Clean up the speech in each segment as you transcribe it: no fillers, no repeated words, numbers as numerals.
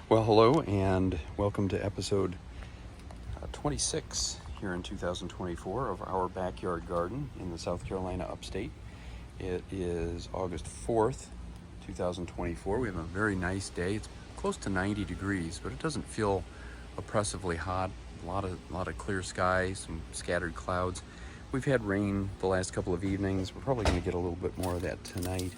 Well, hello and welcome to episode 26 here in 2024 of our backyard garden in the South Carolina upstate. It is August 4th, 2024. We have a very nice day. It's close to 90 degrees, but it doesn't feel oppressively hot. A lot of clear skies, some scattered clouds. We've had rain the last couple of evenings. We're probably going to get a little bit more of that tonight,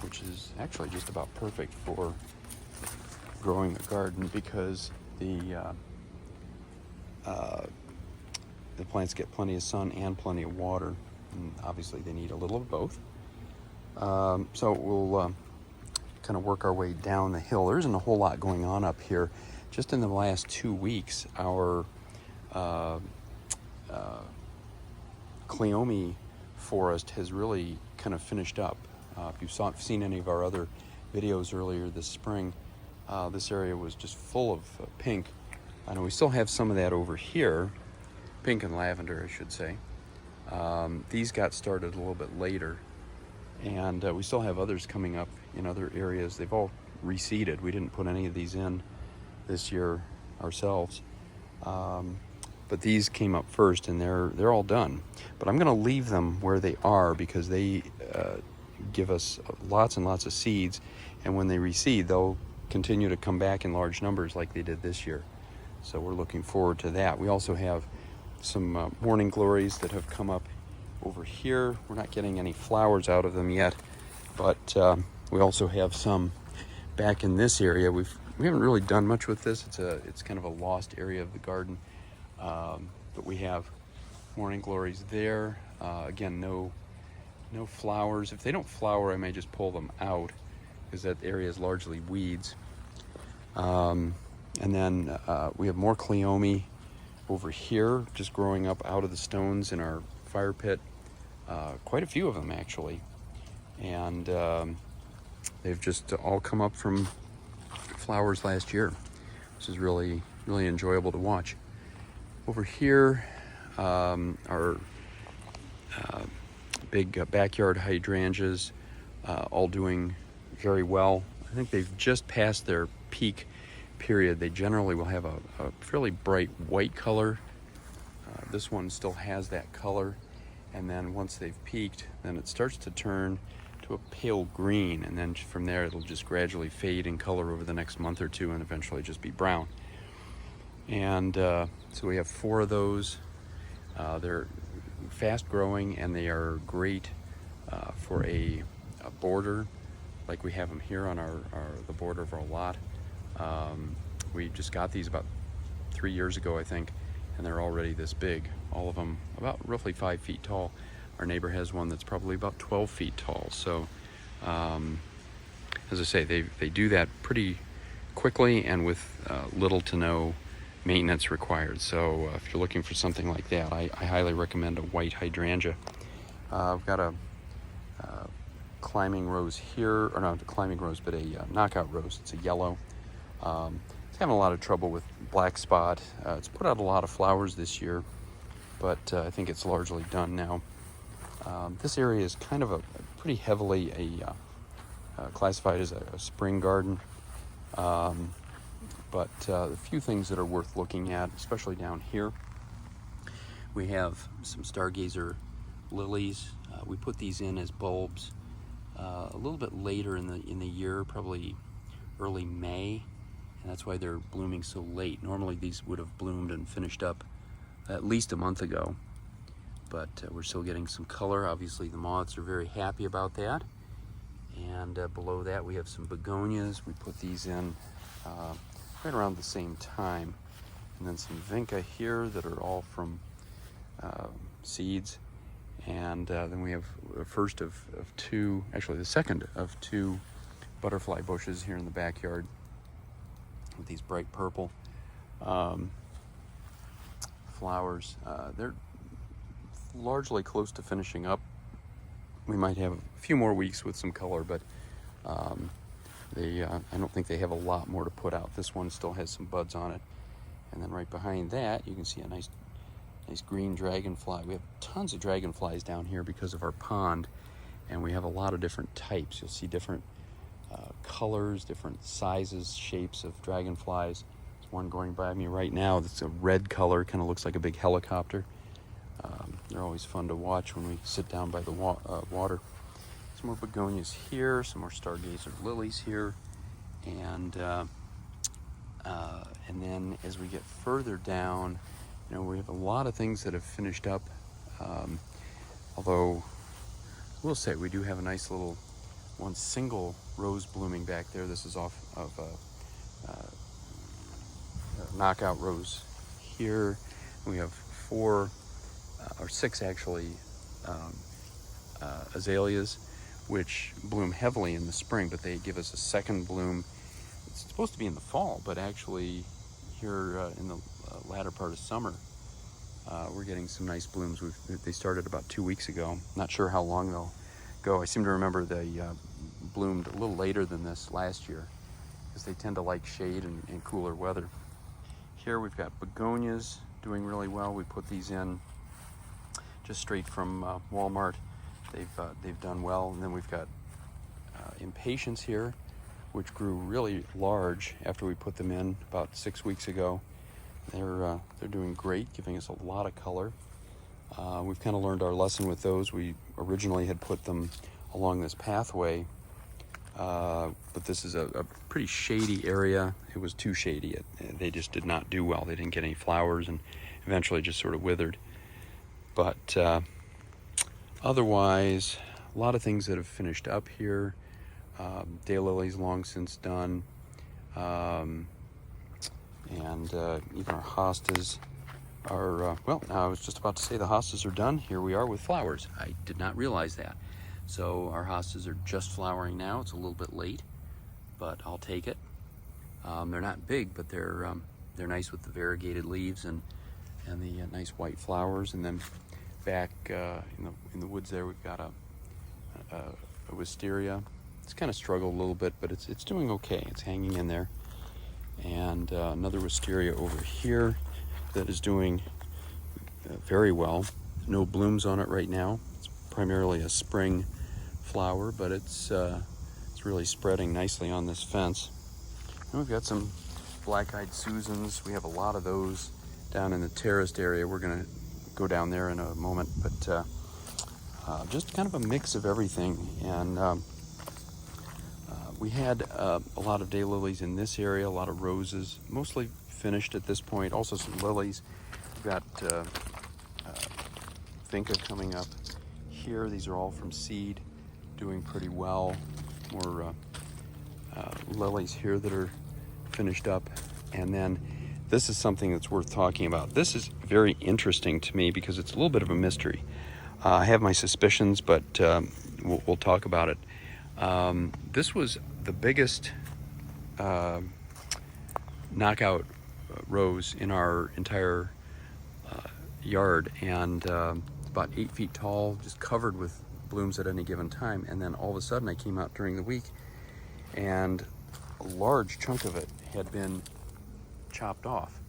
which is actually just about perfect for growing a garden because the plants get plenty of sun and plenty of water, and obviously they need a little of both. So we'll kind of work our way down the hill. There isn't a whole lot going on up here. Just in the last 2 weeks, our Cleome forest has really kind of finished up. If you've seen any of our other videos earlier this spring, this area was just full of pink. I know we still have some of that over here, pink and lavender, I should say. These got started a little bit later, and we still have others coming up in other areas. They've all reseeded. We didn't put any of these in this year ourselves, but these came up first, and they're all done. But I'm going to leave them where they are because they give us lots and lots of seeds, and when they reseed, they'll continue to come back in large numbers like they did this year. So we're looking forward to that. We also have some morning glories that have come up over here. We're not getting any flowers out of them yet, but we also have some back in this area. We haven't really done much with this. It's kind of a lost area of the garden, but we have morning glories there. Again, no flowers. If they don't flower, I may just pull them out, because that area is largely weeds. And then we have more Cleome over here, just growing up out of the stones in our fire pit. Quite a few of them, actually. And they've just all come up from flowers last year, which is really, really enjoyable to watch. Over here, our big backyard hydrangeas, all doing very well. I think they've just passed their peak period. They generally will have a fairly bright white color. This one still has that color, and then once they've peaked, then it starts to turn to a pale green, and then from there it'll just gradually fade in color over the next month or two and eventually just be brown. And so we have 4 of those. They're fast growing, and they are great for a border, like we have them here on the border of our lot. We just got these about 3 years ago, I think, and they're already this big. All of them about roughly 5 feet tall. Our neighbor has one that's probably about 12 feet tall. So, as I say, they do that pretty quickly and with little to no maintenance required. So if you're looking for something like that, I highly recommend a white hydrangea. I've got a climbing rose here, or not a climbing rose, but a knockout rose. It's a yellow. It's having a lot of trouble with black spot. It's put out a lot of flowers this year, but I think it's largely done now. This area is kind of a pretty heavily classified as a spring garden, but a few things that are worth looking at, especially down here. We have some stargazer lilies. We put these in as bulbs a little bit later in the year, probably early May, and that's why they're blooming so late. Normally these would have bloomed and finished up at least a month ago, but we're still getting some color. Obviously the moths are very happy about that. And below that we have some begonias. We put these in right around the same time, and then some vinca here that are all from seeds. And then we have the first of 2, actually the second of 2 butterfly bushes here in the backyard with these bright purple flowers. They're largely close to finishing up. We might have a few more weeks with some color, but I don't think they have a lot more to put out. This one still has some buds on it. And then right behind that, you can see a nice green dragonfly. We have tons of dragonflies down here because of our pond, and we have a lot of different types. You'll see different colors, different sizes, shapes of dragonflies. There's one going by me right now that's a red color, kind of looks like a big helicopter. They're always fun to watch when we sit down by the water. Some more begonias here, some more stargazer lilies here, and then as we get further down, you know, we have a lot of things that have finished up. Although I will say we do have a nice little one single rose blooming back there. This is off of a knockout rose here. We have 4 or 6 actually azaleas, which bloom heavily in the spring, but they give us a second bloom. It's supposed to be in the fall, but actually here in the latter part of summer, we're getting some nice blooms. They started about 2 weeks ago. Not sure how long they'll go. I seem to remember they bloomed a little later than this last year because they tend to like shade and cooler weather. Here we've got begonias doing really well. We put these in just straight from Walmart. They've done well. And then we've got impatiens here, which grew really large after we put them in about 6 weeks ago. They're doing great, giving us a lot of color. We've kind of learned our lesson with those. We originally had put them along this pathway, but this is a pretty shady area. It was too shady. They just did not do well. They didn't get any flowers and eventually just sort of withered. But otherwise, a lot of things that have finished up here. Daylilies long since done. And even our hostas are, well, I was just about to say the hostas are done. Here we are with flowers. I did not realize that. So our hostas are just flowering now. It's a little bit late, but I'll take it. They're not big, but they're nice with the variegated leaves and the nice white flowers. And then back in the woods there, we've got a wisteria. It's kind of struggled a little bit, but it's doing okay. It's hanging in there. And another wisteria over here that is doing very well. No blooms on it right now. It's primarily a spring flower, but it's really spreading nicely on this fence. And we've got some black-eyed Susans. We have a lot of those down in the terraced area. We're going to go down there in a moment, but just kind of a mix of everything. And we had a lot of daylilies in this area, a lot of roses, mostly finished at this point. Also some lilies. We've got vinca coming up here. These are all from seed, doing pretty well. More lilies here that are finished up. And then this is something that's worth talking about. This is very interesting to me because it's a little bit of a mystery. I have my suspicions, but we'll talk about it. This was the biggest knockout rose in our entire yard, and it's about 8 feet tall, just covered with blooms at any given time. And then all of a sudden I came out during the week and a large chunk of it had been chopped off,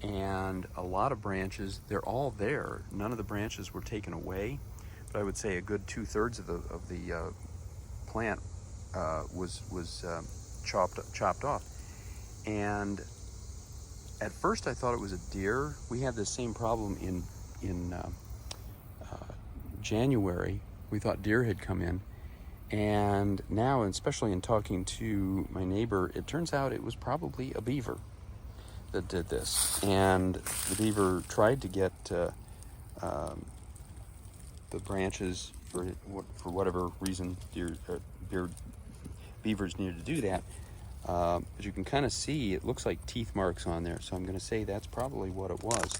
and a lot of branches, they're all there. None of the branches were taken away, but I would say a good 2/3 of the plant was chopped off. And at first I thought it was a deer. We had the same problem in January. We thought deer had come in, and now, especially in talking to my neighbor, it turns out it was probably a beaver that did this. And the beaver tried to get the branches for whatever reason. Beavers needed to do that, but you can kind of see it looks like teeth marks on there, so I'm going to say that's probably what it was.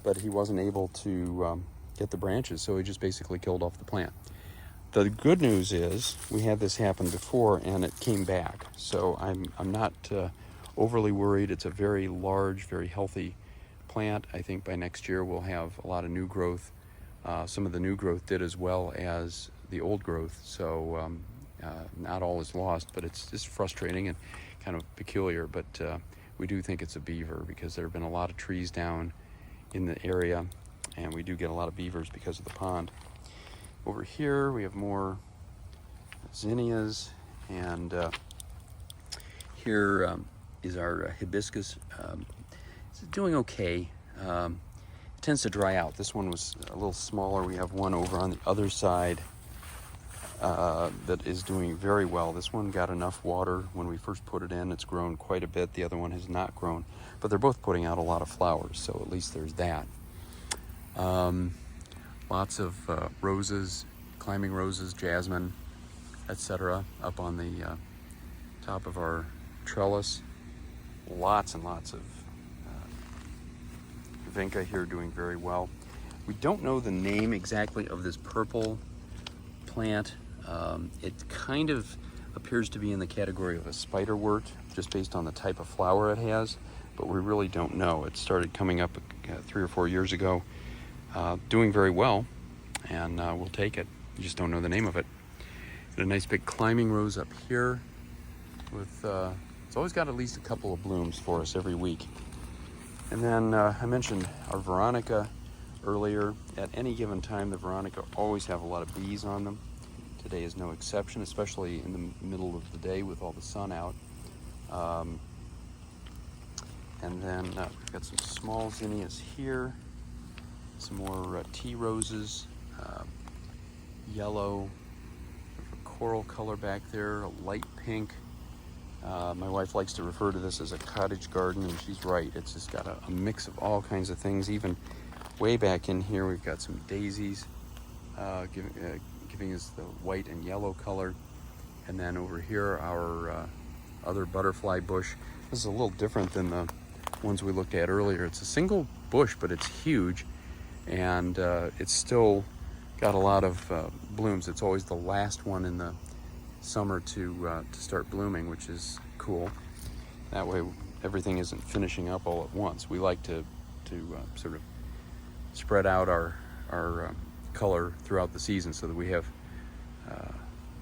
But he wasn't able to get the branches, so he just basically killed off the plant. The good news is we had this happen before and it came back, so I'm not overly worried. It's a very large, very healthy plant. I think by next year we'll have a lot of new growth. Some of the new growth did as well as the old growth, so not all is lost, but it's just frustrating and kind of peculiar. But we do think it's a beaver because there have been a lot of trees down in the area, and we do get a lot of beavers because of the pond. Over here we have more zinnias, and Here is our hibiscus. It's doing okay. It tends to dry out. This one was a little smaller. We have one over on the other side that is doing very well. This one got enough water when we first put it in. It's grown quite a bit. The other one has not grown, but they're both putting out a lot of flowers, so at least there's that. Lots of roses, climbing roses, jasmine, etc. up on the top of our trellis. Lots and lots of vinca here doing very well. We don't know the name exactly of this purple plant. It kind of appears to be in the category of a spiderwort, just based on the type of flower it has, but we really don't know. It started coming up 3 or 4 years ago, doing very well, and we'll take it. You just don't know the name of it. Got a nice big climbing rose up here with, it's always got at least a couple of blooms for us every week. And then I mentioned our veronica earlier. At any given time, the veronica always have a lot of bees on them. Today is no exception, especially in the middle of the day with all the sun out. And then we've got some small zinnias here, some more tea roses, yellow, a coral color back there, a light pink. My wife likes to refer to this as a cottage garden, and she's right. It's just got a mix of all kinds of things. Even way back in here, we've got some daisies, giving us the white and yellow color. And then over here, our other butterfly bush. This is a little different than the ones we looked at earlier. It's a single bush, but it's huge, and it's still got a lot of blooms. It's always the last one in the summer to start blooming, which is cool. That way everything isn't finishing up all at once. We like to sort of spread out our color throughout the season, so that we have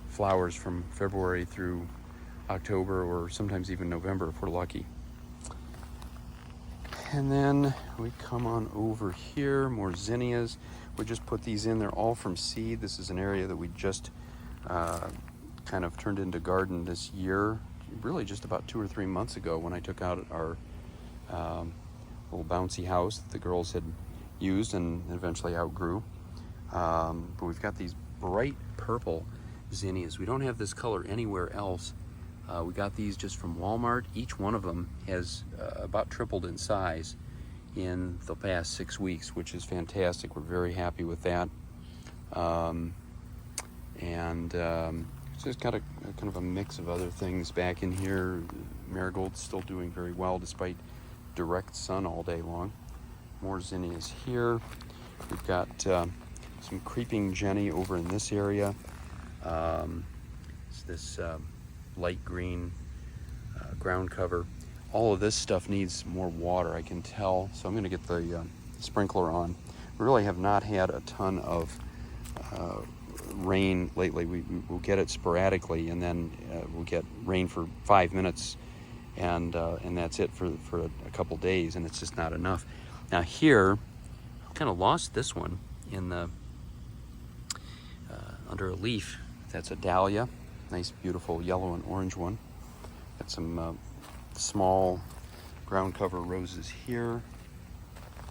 flowers from February through October, or sometimes even November if we're lucky. And then we come on over here, more zinnias. We just put these in. They're all from seed. This is an area that we just kind of turned into garden this year, really just about 2 or 3 months ago, when I took out our little bouncy house that the girls had used and eventually outgrew. But we've got these bright purple zinnias. We don't have this color anywhere else. We got these just from Walmart. Each one of them has about tripled in size in the past 6 weeks, which is fantastic. We're very happy with that. It's just got a kind of a mix of other things back in here. Marigold's still doing very well despite direct sun all day long. More zinnias here. We've got some creeping jenny over in this area. It's this light green ground cover. All of this stuff needs more water, I can tell, so I'm going to get the sprinkler on. We really have not had a ton of rain lately. We'll get it sporadically, and then we'll get rain for 5 minutes, and that's it for a couple days, and it's just not enough. Now here, I kind of lost this one in the under a leaf. That's a dahlia, nice beautiful yellow and orange one. Got some small ground cover roses here,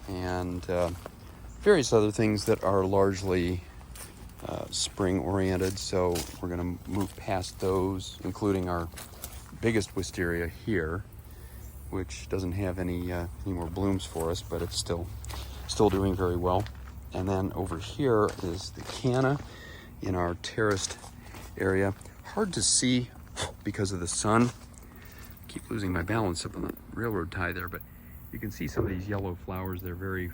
and various other things that are largely spring oriented, so we're going to move past those, including our biggest wisteria here, which doesn't have any more blooms for us, but it's still doing very well. And then over here is the canna in our terraced area. Hard to see because of the sun. I keep losing my balance up on the railroad tie there, but you can see some of these yellow flowers. They're very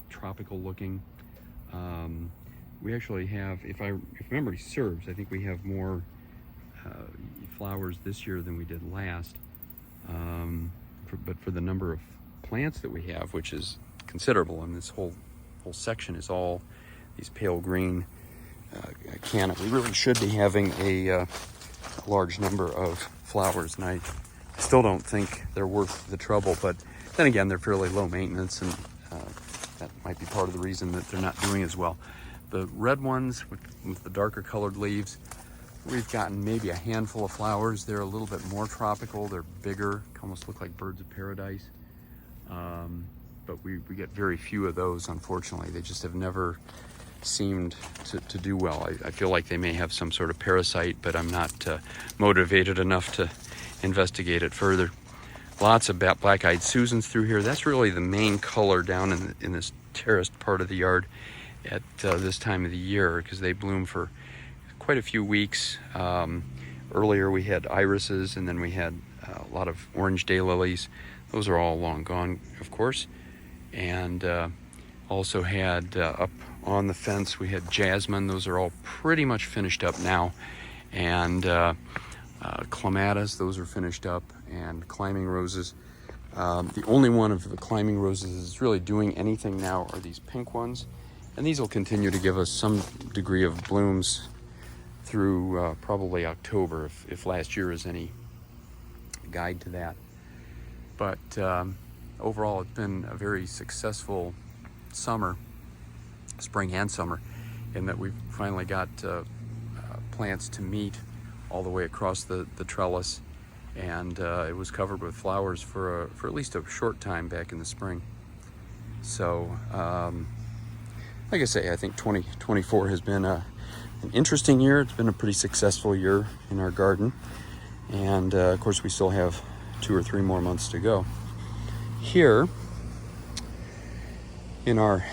tropical looking. We actually have, if memory serves, I think we have more flowers this year than we did last. But for the number of plants that we have, which is considerable, and this whole section is all these pale green canna. We really should be having a large number of flowers, and I still don't think they're worth the trouble, but then again, they're fairly low maintenance, and that might be part of the reason that they're not doing as well. The red ones with the darker colored leaves we've gotten maybe a handful of flowers. They're a little bit more tropical. They're bigger, almost look like birds of paradise. But we get very few of those, unfortunately. They just have never seemed to do well. I feel like they may have some sort of parasite, but I'm not motivated enough to investigate it further. Lots of black-eyed Susans through here. That's really the main color down in this terraced part of the yard at this time of the year, because they bloom for quite a few weeks. Earlier we had irises, and then we had a lot of orange daylilies. Those are all long gone, of course. And also had up on the fence, we had jasmine. Those are all pretty much finished up now. And clematis, those are finished up, and climbing roses. The only one of the climbing roses is really doing anything now are these pink ones. And these will continue to give us some degree of blooms through probably October, if last year is any guide to that. But overall, it's been a very successful summer, spring and summer, in that we've finally got plants to meet all the way across the trellis, and it was covered with flowers for at least a short time back in the spring. So, like I say, I think 2024 has been an interesting year. It's been a pretty successful year in our garden, and of course we still have 2 or 3 more months to go. Here in our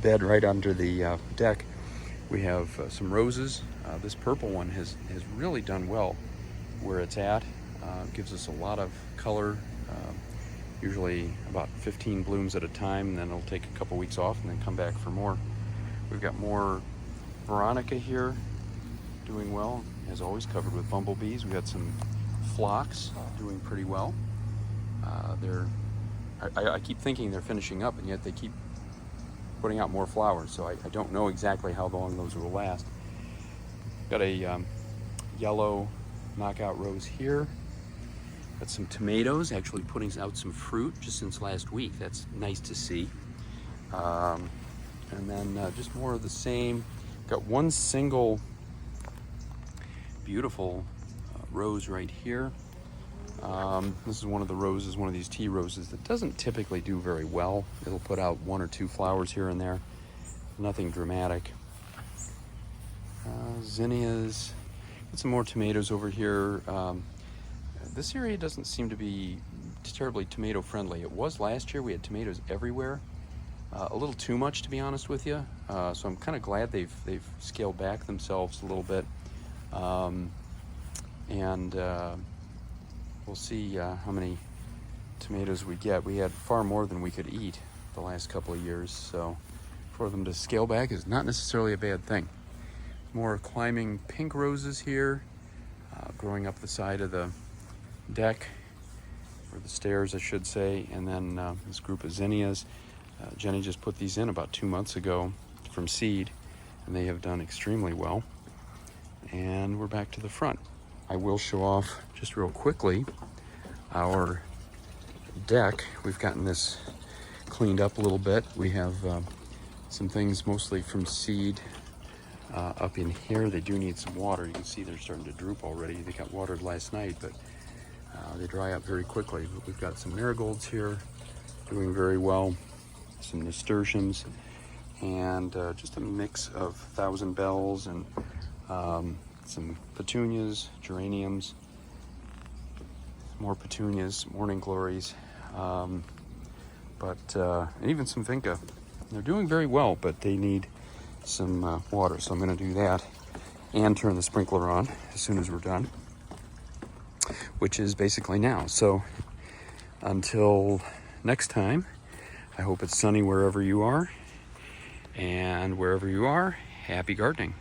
bed right under the deck, we have some roses. This purple one has really done well where it's at. Gives us a lot of color, usually about 15 blooms at a time, and then it'll take a couple weeks off and then come back for more. We've got more Veronica here doing well, as always, covered with bumblebees. We've got some phlox doing pretty well. I keep thinking they're finishing up, and yet they keep putting out more flowers, so I don't know exactly how long those will last. Got a yellow knockout rose here. Got some tomatoes actually putting out some fruit just since last week. That's nice to see. And then just more of the same. Got one single beautiful rose right here. This is one of the roses, one of these tea roses that doesn't typically do very well. It'll put out 1 or 2 flowers here and there. Nothing dramatic. Zinnias. Got some more tomatoes over here. This area doesn't seem to be terribly tomato friendly. It was last year. We had tomatoes everywhere. A little too much, to be honest with you. So I'm kind of glad they've scaled back themselves a little bit. We'll see how many tomatoes we get. We had far more than we could eat the last couple of years, so for them to scale back is not necessarily a bad thing. More climbing pink roses here, growing up the side of the deck, or the stairs I should say, and then this group of zinnias. Jenny just put these in about 2 months ago from seed, and they have done extremely well. And we're back to the front. I will show off just real quickly our deck. We've gotten this cleaned up a little bit. We have some things mostly from seed up in here. They do need some water. You can see they're starting to droop already. They got watered last night, but they dry up very quickly. But we've got some marigolds here doing very well, some nasturtiums, and just a mix of thousand bells and some petunias, geraniums, more petunias, morning glories, and even some vinca. They're doing very well, but they need some water, so I'm going to do that and turn the sprinkler on as soon as we're done, which is basically now. So until next time, I hope it's sunny wherever you are, and wherever you are, happy gardening.